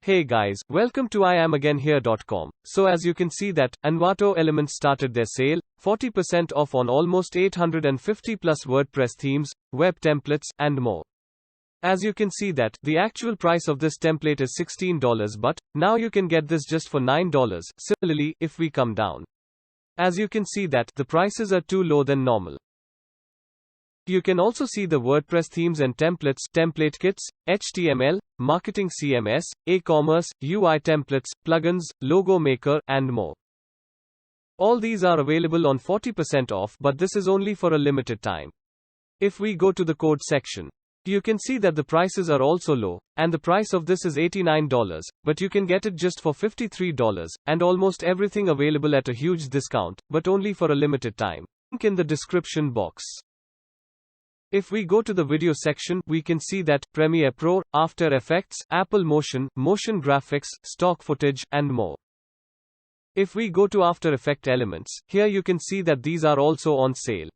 Hey guys, welcome to iamagainherecom. So as you can see that, Envato Elements started their sale, 40% off on almost 850 plus WordPress themes, web templates, and more. As you can see that, the actual price of this template is $16 but, now you can get this just for $9. Similarly, if we come down. As you can see that, the prices are too low than normal. You can also see the WordPress themes and templates, template kits, HTML, marketing CMS, e-commerce, UI templates, plugins, logo maker, and more. All these are available on 40% off, but this is only for a limited time. If we go to the code section, you can see that the prices are also low, and the price of this is $89, but you can get it just for $53, and almost everything available at a huge discount, but only for a limited time. Link in the description box. If we go to the video section, we can see that Premiere Pro, After Effects, Apple Motion, Motion Graphics, stock footage, and more. If we go to After Effects Elements, here you can see that these are also on sale.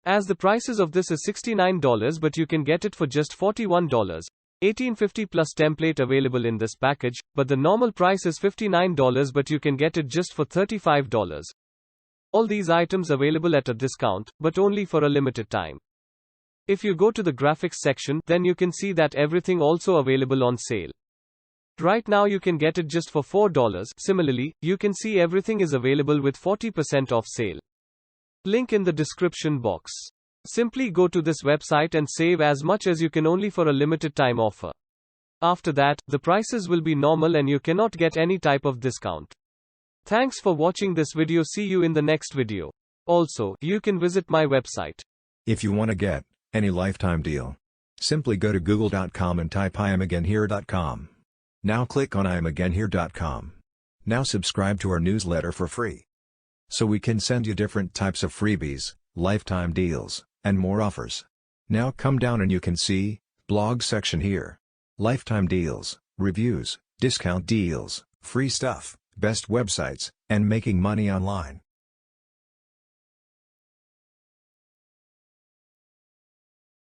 As the prices of this is $69 but you can get it for just $41. 1850 plus template available in this package, but the normal price is $59 but you can get it just for $35. All these items available at a discount, but only for a limited time. If you go to the graphics section, then you can see that everything also available on sale. Right now you can get it just for $4. Similarly, you can see everything is available with 40% off sale. Link in the description box. Simply go to this website and save as much as you can only for a limited time offer. After that, the prices will be normal and you cannot get any type of discount. Thanks for watching this video. See you in the next video. Also, you can visit my website. If you want to get any lifetime deal, simply go to google.com and type iamagainhere.com. Now click on iamagainhere.com. Now subscribe to our newsletter for free, so we can send you different types of freebies, lifetime deals, and more offers. Now come down and you can see blog section here. Lifetime deals, reviews, discount deals, free stuff, best websites, and making money online.